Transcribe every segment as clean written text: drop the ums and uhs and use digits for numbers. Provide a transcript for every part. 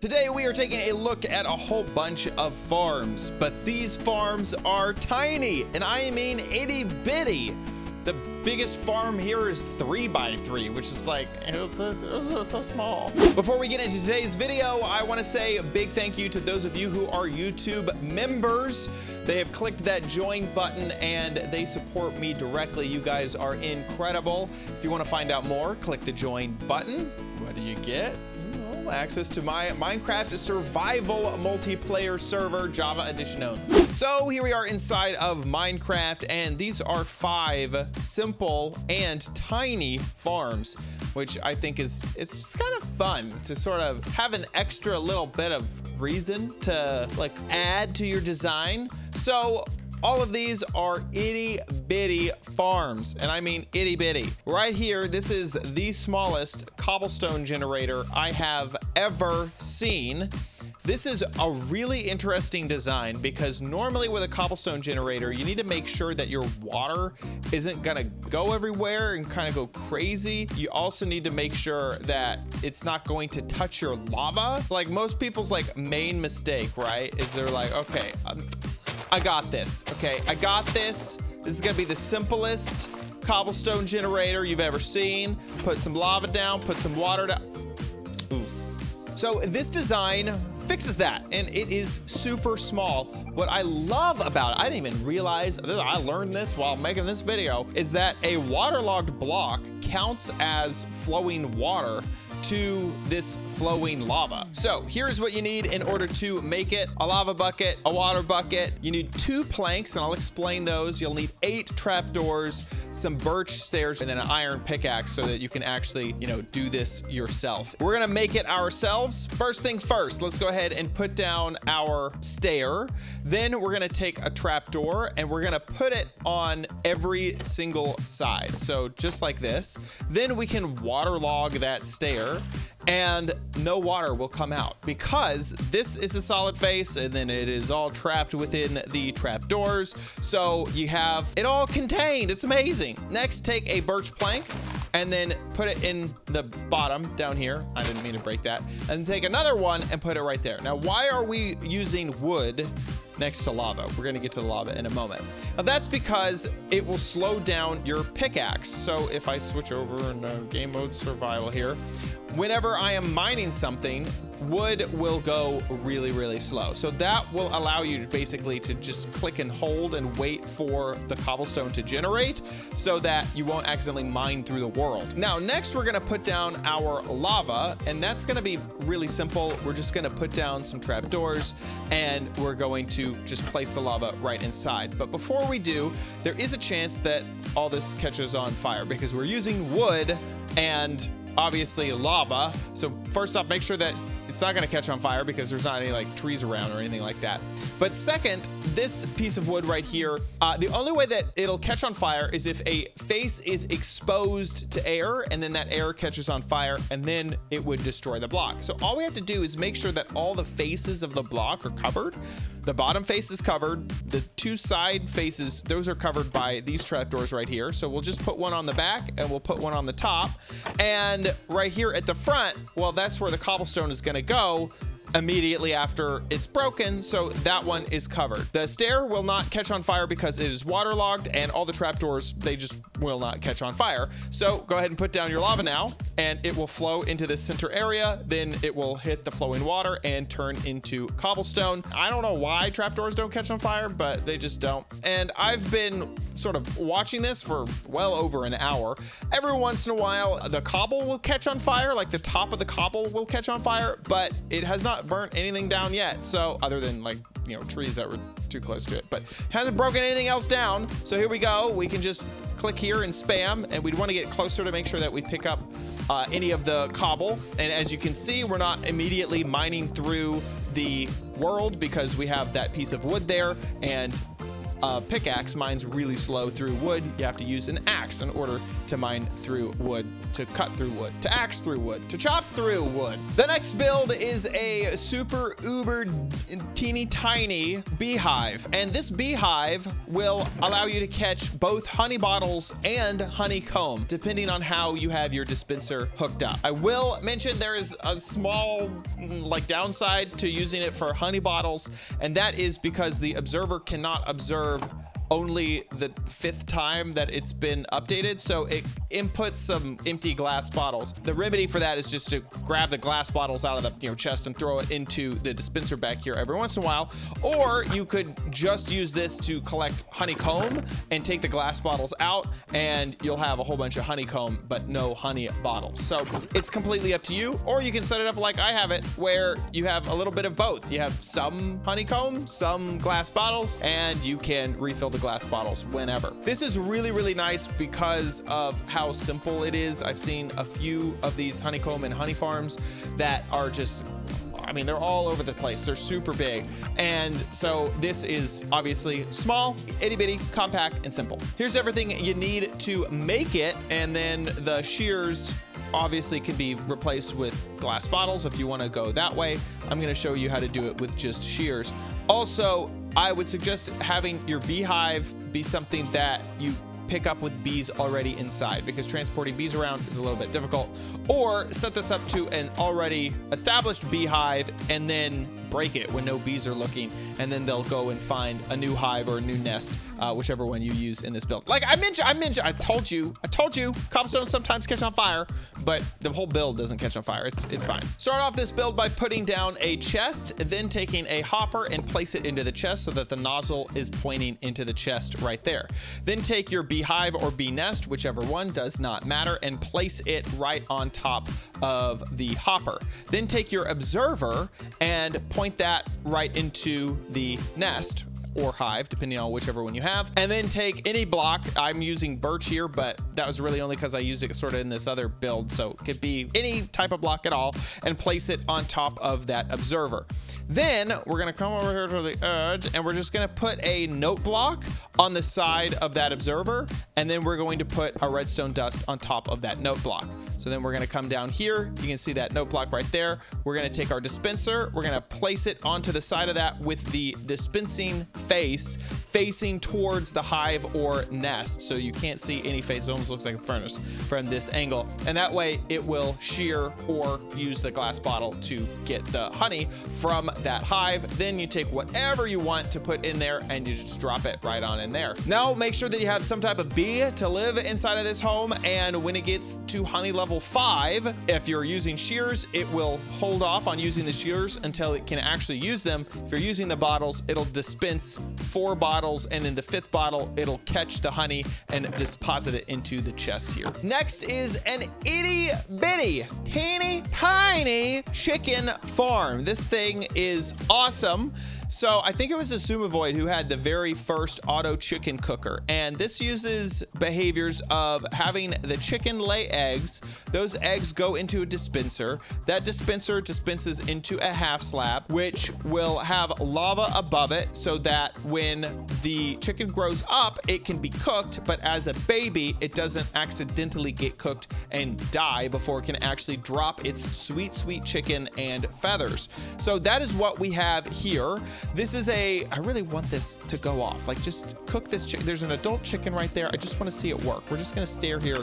Today we are taking a look at a whole bunch of farms, but these farms are tiny, and I mean itty bitty. The biggest farm here is 3x3, which is like, it's so small. Before we get into today's video, I want to say a big thank you to those of you who are YouTube members. They have clicked that join button and they support me directly. You guys are incredible. If you want to find out more, click the join button. What do you get? Access to my Minecraft survival multiplayer server, Java edition only. So here we are inside of Minecraft, and these are 5 simple and tiny farms, which I think it's just kind of fun to sort of have an extra little bit of reason to like add to your design. So all of these are itty bitty farms, and I mean itty bitty. Right here, this is the smallest cobblestone generator I have ever seen. This is a really interesting design because normally with a cobblestone generator, you need to make sure that your water isn't gonna go everywhere and kind of go crazy. You also need to make sure that it's not going to touch your lava. Like most people's like main mistake, right, is they're like, okay, I got this. Okay, I got this. This is gonna be the simplest cobblestone generator you've ever seen. Put some lava down, put some water down. Ooh. So this design fixes that, and it is super small. What I love about it, I didn't even realize, I learned this while making this video, is that a waterlogged block counts as flowing water to this flowing lava. So here's what you need in order to make it: a lava bucket, a water bucket. You need 2 planks, and I'll explain those. You'll need 8 trapdoors, some birch stairs, and then an iron pickaxe so that you can actually, do this yourself. We're gonna make it ourselves. First thing first, let's go ahead and put down our stair. Then we're gonna take a trapdoor and we're gonna put it on every single side. So just like this. Then we can waterlog that stair, and no water will come out because this is a solid face, and then it is all trapped within the trapdoors. So you have it all contained. It's amazing. Next, take a birch plank and then put it in the bottom down here. I didn't mean to break that. And take another one and put it right there. Now, why are we using wood next to lava? We're gonna get to the lava in a moment. Now that's because it will slow down your pickaxe. So if I switch over into game mode survival here, whenever I am mining something, wood will go really, really slow. So that will allow you basically to just click and hold and wait for the cobblestone to generate so that you won't accidentally mine through the world. Now, next we're gonna put down our lava, and that's gonna be really simple. We're just gonna put down some trapdoors and we're going to just place the lava right inside. But before we do, there is a chance that all this catches on fire because we're using wood and obviously lava. So first off, make sure that it's not going to catch on fire because there's not any like trees around or anything like that. But second, this piece of wood right here, the only way that it'll catch on fire is if a face is exposed to air, and then that air catches on fire, and then it would destroy the block. So all we have to do is make sure that all the faces of the block are covered. The bottom face is covered. The 2 side faces, those are covered by these trapdoors right here. So we'll just put one on the back and we'll put one on the top. And right here at the front, well, that's where the cobblestone is going to go immediately after it's broken, so that one is covered. The stair will not catch on fire because it is waterlogged, and all the trapdoors, they just will not catch on fire. So go ahead and put down your lava now, and it will flow into this center area. Then it will hit the flowing water and turn into cobblestone. I don't know why trapdoors don't catch on fire, but they just don't. And I've been sort of watching this for well over an hour. Every once in a while, the cobble will catch on fire, like the top of the cobble will catch on fire, but it has not burnt anything down yet. So other than like, trees that were too close to it, but hasn't broken anything else down. So here we go. We can just click here and spam, and we'd want to get closer to make sure that we pick up any of the cobble. And as you can see, we're not immediately mining through the world because we have that piece of wood there, and pickaxe mines really slow through wood. You have to use an axe in order to mine through wood, to cut through wood, to axe through wood, to chop through wood. The next build is a super uber teeny tiny beehive. And this beehive will allow you to catch both honey bottles and honeycomb, depending on how you have your dispenser hooked up. I will mention there is a small downside to using it for honey bottles, and that is because the observer cannot observe only the 5th time that it's been updated, so it inputs some empty glass bottles. The remedy for that is just to grab the glass bottles out of the chest and throw it into the dispenser back here every once in a while, or you could just use this to collect honeycomb and take the glass bottles out, and you'll have a whole bunch of honeycomb but no honey bottles. So it's completely up to you, or you can set it up like I have it, where you have a little bit of both. You have some honeycomb, some glass bottles, and you can refill the glass bottles whenever. This is really, really nice because of how simple it is. I've seen a few of these honeycomb and honey farms that are just, I mean, they're all over the place. They're super big. And so this is obviously small, itty bitty, compact, and simple. Here's everything you need to make it. And then the shears obviously can be replaced with glass bottles if you want to go that way. I'm going to show you how to do it with just shears. Also, I would suggest having your beehive be something that you pick up with bees already inside, because transporting bees around is a little bit difficult. Or set this up to an already established beehive and then break it when no bees are looking, and then they'll go and find a new hive or a new nest, whichever one you use in this build. Like I told you, cobblestones sometimes catch on fire, but the whole build doesn't catch on fire. It's fine. Start off this build by putting down a chest, then taking a hopper and place it into the chest so that the nozzle is pointing into the chest right there. Then take your beehive or bee nest, whichever one, does not matter, and place it right on top of the hopper. Then take your observer and point that right into the nest or hive, depending on whichever one you have. And then take any block. I'm using birch here, but that was really only because I use it sort of in this other build, so it could be any type of block at all, and place it on top of that observer. Then we're gonna come over here to the edge, and we're just gonna put a note block on the side of that observer, and then we're going to put a redstone dust on top of that note block. So then we're gonna come down here. You can see that note block right there. We're gonna take our dispenser. We're gonna place it onto the side of that with the dispensing face facing towards the hive or nest. So you can't see any face. It almost looks like a furnace from this angle. And that way it will shear or use the glass bottle to get the honey from that hive. Then you take whatever you want to put in there and you just drop it right on in there. Now make sure that you have some type of bee to live inside of this home. And when it gets to honey level 5, if you're using shears, it will hold off on using the shears until it can actually use them. If you're using the bottles, it'll dispense 4 bottles, and in the 5th bottle, it'll catch the honey and deposit it into the chest here. Next is an itty bitty, teeny tiny chicken farm. This thing is awesome. So I think it was a Sumavoid who had the very first auto chicken cooker, and this uses behaviors of having the chicken lay eggs. Those eggs go into a dispenser. That dispenser dispenses into a half slab, which will have lava above it so that when the chicken grows up, it can be cooked, but as a baby, it doesn't accidentally get cooked and die before it can actually drop its sweet, sweet chicken and feathers. So that is what we have here. This is I really want this to go off. Like, just cook this chicken. There's an adult chicken right there. I just want to see it work. We're just going to stare here.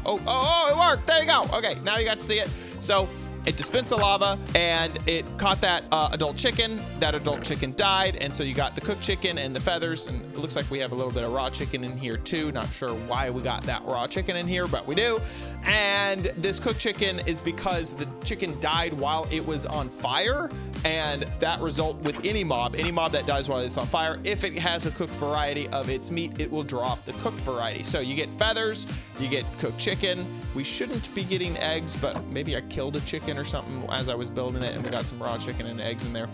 Oh, it worked. There you go. Okay, now you got to see it. So it dispensed the lava and it caught that adult chicken. That adult chicken died, and so you got the cooked chicken and the feathers, and it looks like we have a little bit of raw chicken in here too. Not sure why we got that raw chicken in here, but we do. And this cooked chicken is because the chicken died while it was on fire, and that result with any mob that dies while it's on fire, if it has a cooked variety of its meat, it will drop the cooked variety. So you get feathers, you get cooked chicken. We shouldn't be getting eggs, but maybe I killed a chicken chicken or something as I was building it, and we got some raw chicken and eggs in there.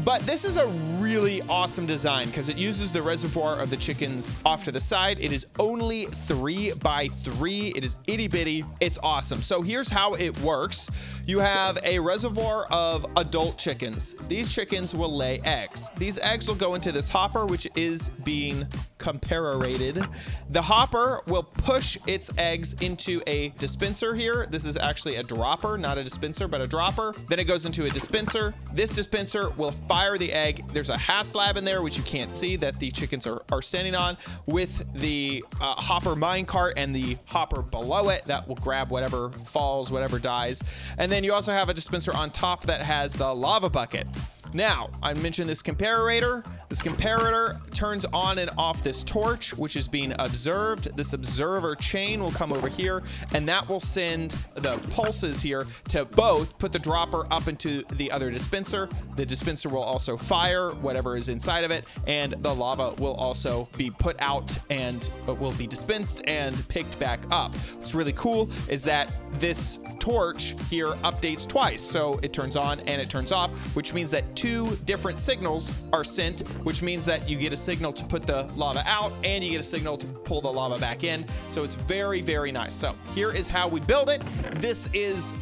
But this is a really awesome design because it uses the reservoir of the chickens off to the side. It is only 3 by 3. It is itty bitty. It's awesome. So here's how it works. You have a reservoir of adult chickens. These chickens will lay eggs. These eggs will go into this hopper, which is being comparated. The hopper will push its eggs into a dispenser here. This is actually a dropper, not a dispenser, but a dropper. Then it goes into a dispenser. This dispenser will fire the egg. There's a half slab in there, which you can't see, that the chickens are standing on, with the hopper minecart and the hopper below it that will grab whatever falls, whatever dies. And then you also have a dispenser on top that has the lava bucket. Now, I mentioned this comparator. This comparator turns on and off this torch, which is being observed. This observer chain will come over here, and that will send the pulses here to both put the dropper up into the other dispenser. The dispenser will also fire whatever is inside of it, and the lava will also be put out and will be dispensed and picked back up. What's really cool is that this torch here updates twice. So it turns on and it turns off, which means that 2 different signals are sent, which means that you get a signal to put the lava out and you get a signal to pull the lava back in. So it's very, very nice. So here is how we build it. This is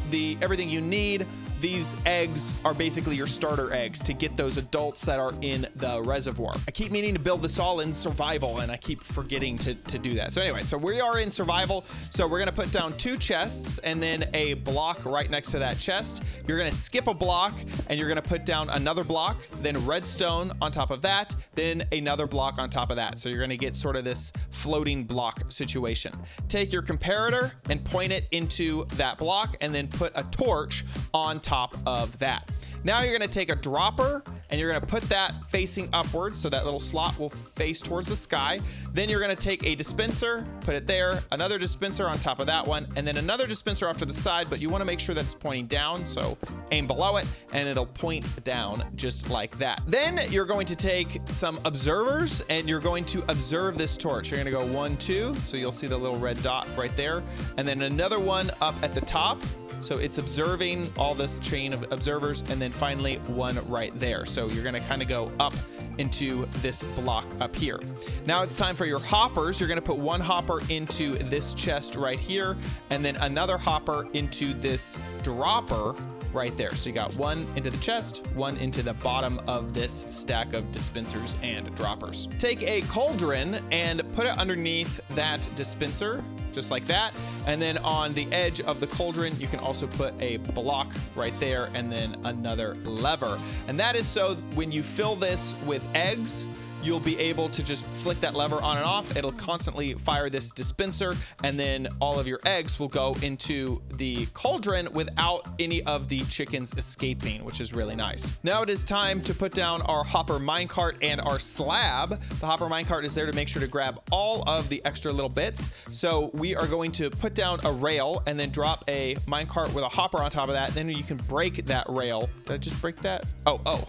everything you need. These eggs are basically your starter eggs to get those adults that are in the reservoir. I keep meaning to build this all in survival, and I keep forgetting to do that. So anyway, so we are in survival. So we're gonna put down 2 chests and then a block right next to that chest. You're gonna skip a block and you're gonna put down another block, then redstone on top of that, then another block on top of that. So you're gonna get sort of this floating block situation. Take your comparator and point it into that block and then put a torch on top of that. Now you're going to take a dropper and you're going to put that facing upwards, so that little slot will face towards the sky. Then you're going to take a dispenser, put it there, another dispenser on top of that one, and then another dispenser off to the side, but you want to make sure that it's pointing down, so aim below it and it'll point down just like that. Then you're going to take some observers and you're going to observe this torch. You're going to go 1, 2, so you'll see the little red dot right there, and then another one up at the top. So it's observing all this chain of observers, and then finally one right there. So you're gonna kind of go up into this block up here. Now it's time for your hoppers. You're gonna put 1 hopper into this chest right here, and then another hopper into this dropper right there. So you got 1 into the chest, 1 into the bottom of this stack of dispensers and droppers. Take a cauldron and put it underneath that dispenser, just like that. And then on the edge of the cauldron, you can also put a block right there and then another lever. And that is so when you fill this with eggs, you'll be able to just flick that lever on and off. It'll constantly fire this dispenser, and then all of your eggs will go into the cauldron without any of the chickens escaping, which is really nice. Now it is time to put down our hopper minecart and our slab. The hopper minecart is there to make sure to grab all of the extra little bits. So we are going to put down a rail and then drop a minecart with a hopper on top of that. Then you can break that rail. Did I just break that? Oh.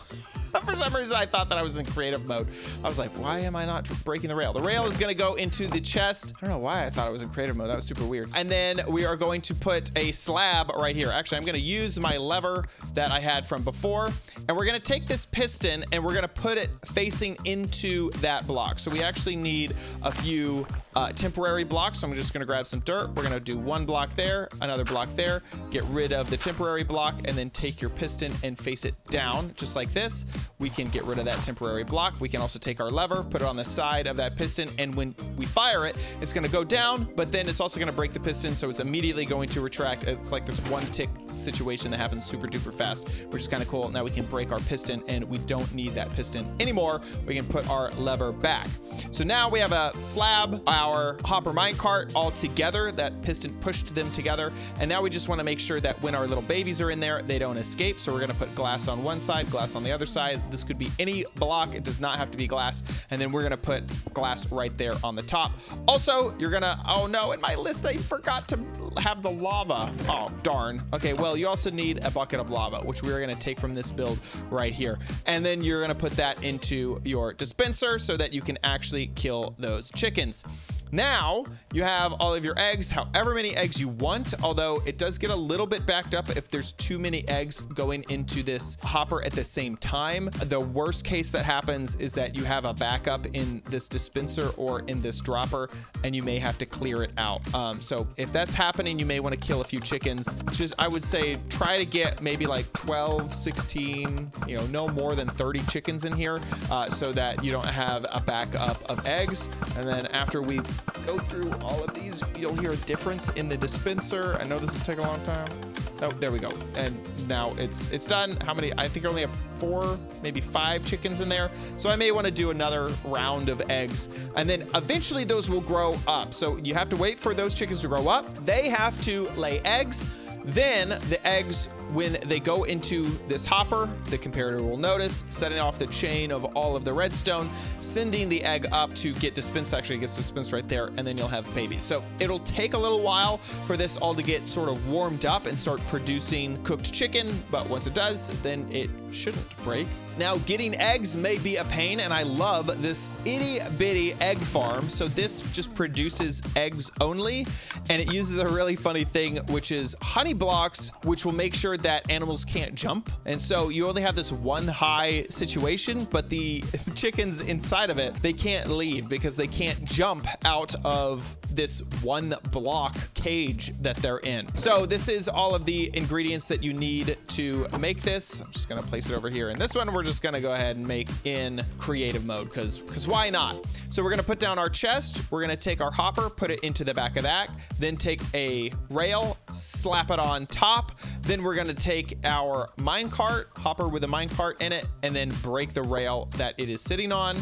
For some reason, I thought that I was in creative mode. I was like, why am I not breaking the rail? The rail is going to go into the chest. I don't know why I thought I was in creative mode. That was super weird. And then we are going to put a slab right here. Actually, I'm going to use my lever that I had from before. And we're going to take this piston and we're going to put it facing into that block. So we actually need a few temporary blocks. So I'm just going to grab some dirt. We're going to do 1 block there, another block there, get rid of the temporary block, and then take your piston and face it down just like this. We can get rid of that temporary block. We can also take our lever, put it on the side of that piston, and when we fire it, it's going to go down, but then it's also going to break the piston, so it's immediately going to retract. It's like this 1 tick situation that happens super duper fast, which is kind of cool. Now we can break our piston and we don't need that piston anymore. We can put our lever back. So now we have a slab, our hopper minecart all together. That piston pushed them together, and now we just want to make sure that when our little babies are in there, they don't escape. So we're going to put glass on one side, glass on the other side. This could be any block. It does not have to be glass. And then we're going to put glass right there on the top. Also, you're going to, oh no, in my list, I forgot to have the lava. Oh, darn. Okay, well, you also need a bucket of lava, which we're going to take from this build right here. And then you're going to put that into your dispenser so that you can actually kill those chickens. Now you have all of your eggs, however many eggs you want, although it does get a little bit backed up if there's too many eggs going into this hopper at the same time. The worst case that happens is that you have a backup in this dispenser or in this dropper, and you may have to clear it out. So if that's happening, you may want to kill a few chickens. Just, I would say, try to get maybe like 12, 16, you know, no more than 30 chickens in here, so that you don't have a backup of eggs. And then after we go through all of these, you'll hear a difference in the dispenser. I know this will take a long time. Oh, there we go. And now it's done. How many? I think I only have 4, maybe 5 chickens in there. So I may want to do another round of eggs. And then eventually those will grow up. So you have to wait for those chickens to grow up. They have to lay eggs. Then the eggs, when they go into this hopper, the comparator will notice, setting off the chain of all of the redstone, sending the egg up to get dispensed. Actually, it gets dispensed right there, and then you'll have babies. So it'll take a little while for this all to get sort of warmed up and start producing cooked chicken, but once it does, then it shouldn't break. Now, getting eggs may be a pain, and I love this itty bitty egg farm. So this just produces eggs only, and it uses a really funny thing, which is honey blocks, which will make sure that animals can't jump. And so you only have this one high situation, but the chickens inside of it, they can't leave because they can't jump out of this one block cage that they're in. So this is all of the ingredients that you need to make this. I'm just gonna place it over here. And this one, we're just gonna go ahead and make in creative mode, because why not? So we're gonna put down our chest. We're gonna take our hopper, put it into the back of that, then take a rail, slap it on top. Then we're gonna take our minecart, hopper with a minecart in it, and then break the rail that it is sitting on.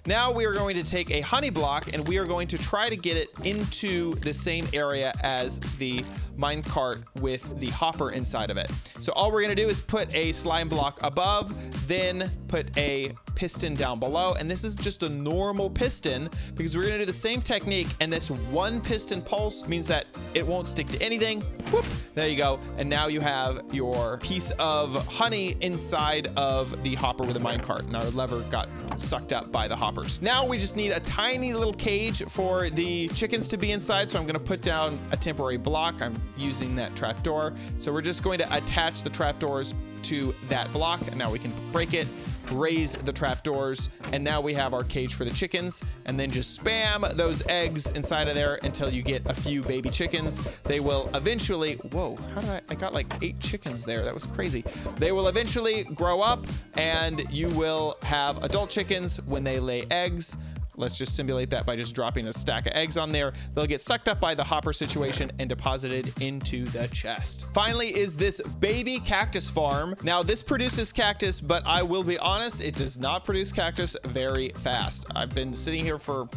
Now we are going to take a honey block, and we are going to try to get it into the same area as the minecart with the hopper inside of it. So all we're gonna do is put a slime block above, then put a piston down below, and this is just a normal piston because we're gonna do the same technique, and this one piston pulse means that it won't stick to anything. Whoop, there you go. And now you have your piece of honey inside of the hopper with a minecart, and our lever got sucked up by the hoppers. Now we just need a tiny little cage for the chickens to be inside, so I'm gonna put down a temporary block. I'm using that trapdoor, so we're just going to attach the trapdoors to that block, and now we can break it, raise the trapdoors, and now we have our cage for the chickens. And then just spam those eggs inside of there until you get a few baby chickens. They will eventually, whoa, how did I got like 8 chickens there. That was crazy. They will eventually grow up, and you will have adult chickens when they lay eggs. Let's just simulate that by just dropping a stack of eggs on there. They'll get sucked up by the hopper situation and deposited into the chest. Finally is this baby cactus farm. Now this produces cactus, but I will be honest, it does not produce cactus very fast. I've been sitting here for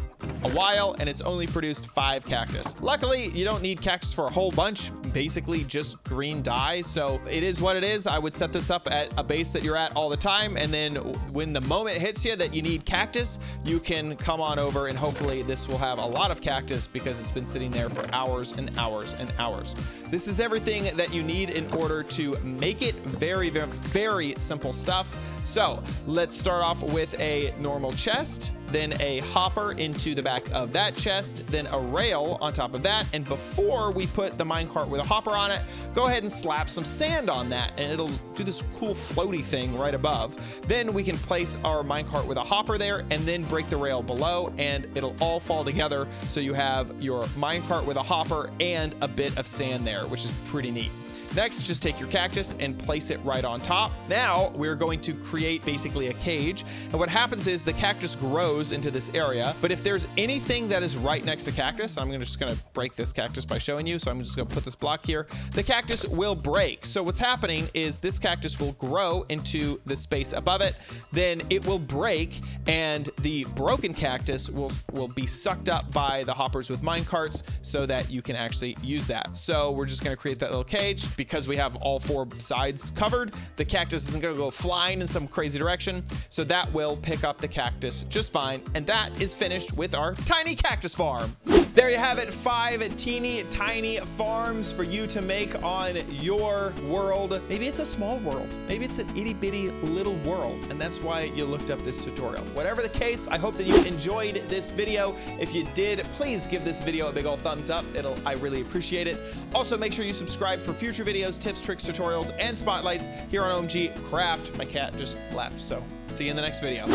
a while, and it's only produced 5 cactus. Luckily, you don't need cactus for a whole bunch, basically just green dye. So it is what it is. I would set this up at a base that you're at all the time, and then when the moment hits you that you need cactus, you can come on over, and hopefully this will have a lot of cactus because it's been sitting there for hours and hours and hours. This is everything that you need in order to make it. Very, very, very simple stuff. So let's start off with a normal chest, then a hopper into the back of that chest, then a rail on top of that. And before we put the minecart with a hopper on it, go ahead and slap some sand on that, and it'll do this cool floaty thing right above. Then we can place our minecart with a hopper there, and then break the rail below, and it'll all fall together. So you have your minecart with a hopper and a bit of sand there, which is pretty neat. Next, just take your cactus and place it right on top. Now we're going to create basically a cage. And what happens is the cactus grows into this area, but if there's anything that is right next to cactus, I'm just gonna break this cactus by showing you. So I'm just gonna put this block here. The cactus will break. So what's happening is this cactus will grow into the space above it, then it will break, and the broken cactus will be sucked up by the hoppers with minecarts so that you can actually use that. So we're just gonna create that little cage. Because we have all 4 sides covered, the cactus isn't gonna go flying in some crazy direction, so that will pick up the cactus just fine. And that is finished with our tiny cactus farm. There you have it, 5 teeny tiny farms for you to make on your world. Maybe it's a small world, maybe it's an itty bitty little world, and and that's why you looked up this tutorial. Whatever the case, I hope that you enjoyed this video. If you did, please give this video a big old thumbs up. I really appreciate it. Also, make sure you subscribe for future videos, tips, tricks, tutorials, and spotlights here on OMG Craft. My cat just left, so see you in the next video.